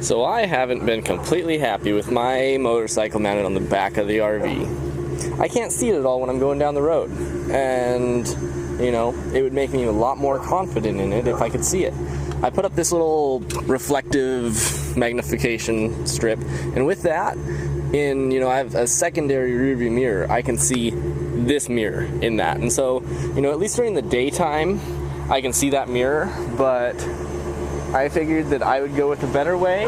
So I haven't been completely happy with my motorcycle mounted on the back of the RV. I can't see it at all when I'm going down the road, and you know, it would make me a lot more confident in it if I could see it. I put up this little reflective magnification strip, and with that, I have a secondary rearview mirror. I can see this mirror in that, and so, at least during the daytime, I can see that mirror, but I figured that I would go with a better way,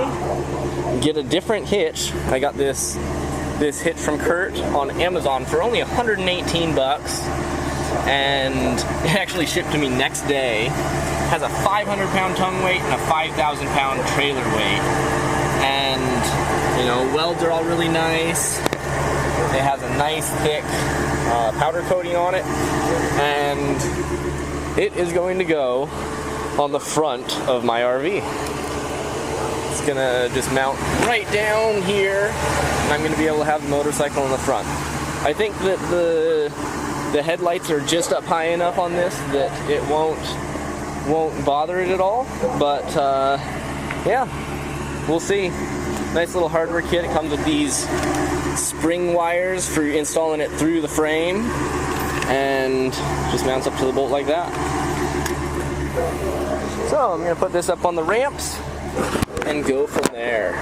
get a different hitch. I got this hitch from Kurt on Amazon for only 118 bucks, and it actually shipped to me next day. It has a 500-pound tongue weight and a 5,000-pound trailer weight, and welds are all really nice. It has a nice thick powder coating on it, and it is going to go on the front of my RV. It's gonna just mount right down here, and I'm gonna be able to have the motorcycle in the front. I think that the headlights are just up high enough on this that it won't bother it at all, but yeah, we'll see. Nice little hardware kit. It comes with these spring wires for installing it through the frame, and just mounts up to the bolt like that. So I'm going to put this up on the ramps and go from there.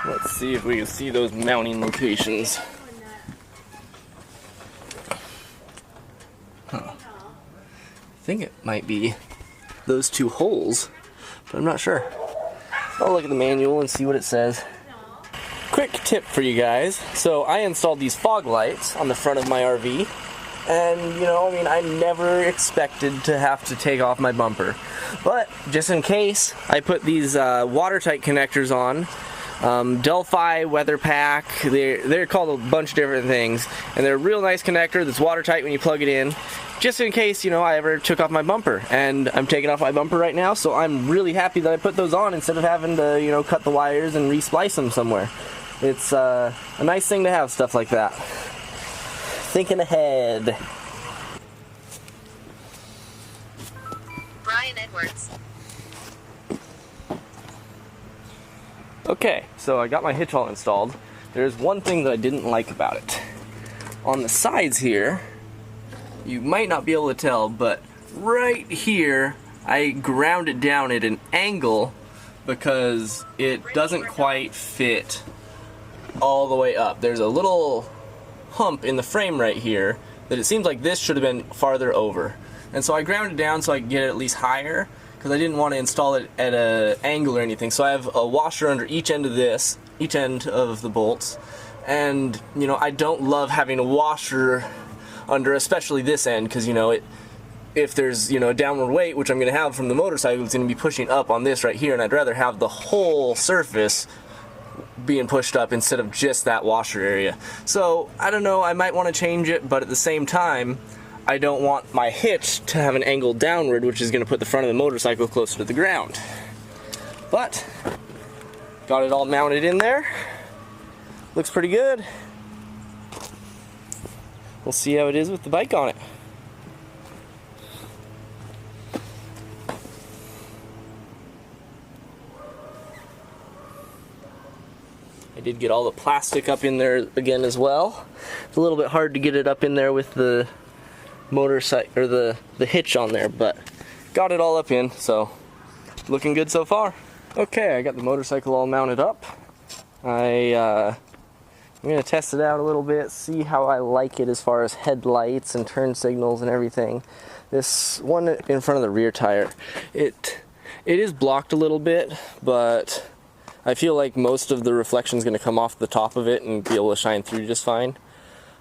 Let's see if we can see those mounting locations. I think it might be those two holes, but I'm not sure. I'll look at the manual and see what it says. Quick tip for you guys. So I installed these fog lights on the front of my RV, and I never expected to have to take off my bumper, but just in case, I put these watertight connectors on. Delphi Weather Pack, they're called a bunch of different things, and they're a real nice connector that's watertight when you plug it in, just in case I ever took off my bumper. And I'm taking off my bumper right now, so I'm really happy that I put those on instead of having to cut the wires and re-splice them somewhere. It's a nice thing to have stuff like that. Thinking ahead. Brian Edwards. Okay, so I got my hitch all installed. There's one thing that I didn't like about it. On the sides here, you might not be able to tell, but right here, I ground it down at an angle because it doesn't quite fit all the way up. There's a little hump in the frame right here that it seems like this should have been farther over. And so I ground it down so I could get it at least higher, because I didn't want to install it at an angle or anything. So I have a washer under each end of the bolts, and I don't love having a washer under especially this end, because if there's a downward weight, which I'm going to have from the motorcycle, it's going to be pushing up on this right here, and I'd rather have the whole surface being pushed up instead of just that washer area. So I don't know, I might want to change it, but at the same time, I don't want my hitch to have an angle downward, which is going to put the front of the motorcycle closer to the ground. But got it all mounted in there. Looks pretty good. We'll see how it is with the bike on it. I did get all the plastic up in there again as well. It's a little bit hard to get it up in there with the motorcycle or the hitch on there, but got it all up in, so looking good so far. Okay, I got the motorcycle all mounted up. I'm gonna test it out a little bit, see how I like it as far as headlights and turn signals and everything. This one in front of the rear tire, it is blocked a little bit, but I feel like most of the reflection is going to come off the top of it and be able to shine through just fine.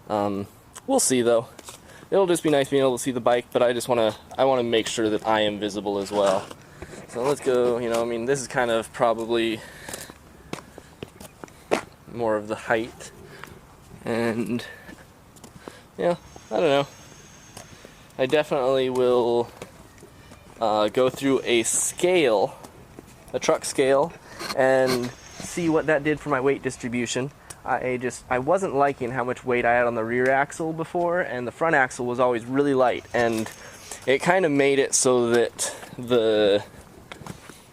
We'll see though. It'll just be nice being able to see the bike, but I want to make sure that I am visible as well. So let's go, this is kind of probably more of the height, and yeah, I don't know. I definitely will go through a truck scale, and see what that did for my weight distribution. I wasn't liking how much weight I had on the rear axle before, and the front axle was always really light, and it kind of made it so that the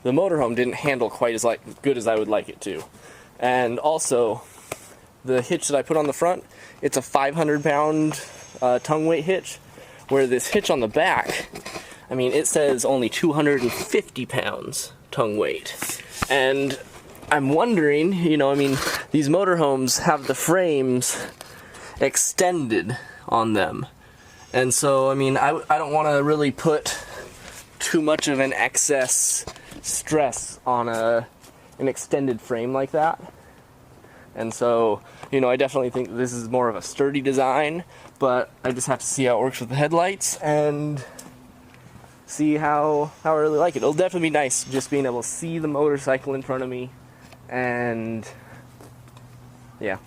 motorhome didn't handle quite as good as I would like it to. And also, the hitch that I put on the front, it's a 500-pound tongue weight hitch, where this hitch on the back, I mean, it says only 250 pounds tongue weight. And I'm wondering, you know, I mean, these motorhomes have the frames extended on them. And so, I mean, I don't want to really put too much of an excess stress on an extended frame like that. And so, you know, I definitely think this is more of a sturdy design, but I just have to see how it works with the headlights and see how I really like it. It'll definitely be nice just being able to see the motorcycle in front of me, and yeah,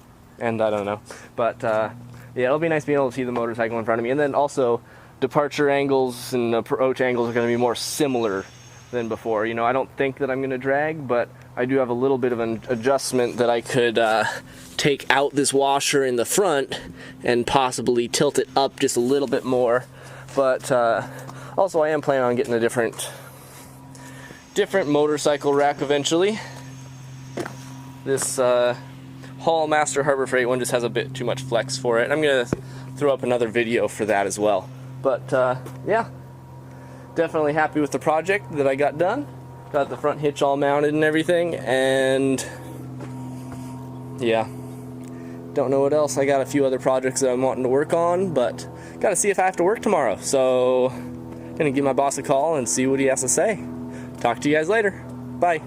and I don't know, but yeah, it'll be nice being able to see the motorcycle in front of me. And then also, departure angles and approach angles are going to be more similar than before. You know, I don't think that I'm going to drag, but I do have a little bit of an adjustment that I could take out this washer in the front and possibly tilt it up just a little bit more. But also, I am planning on getting a different motorcycle rack eventually. This Hall Master Harbor Freight one just has a bit too much flex for it. I'm going to throw up another video for that as well. But yeah, definitely happy with the project that I got done. Got the front hitch all mounted and everything, and yeah, don't know what else. I got a few other projects that I'm wanting to work on, but gotta see if I have to work tomorrow. So, gonna give my boss a call and see what he has to say. Talk to you guys later. Bye.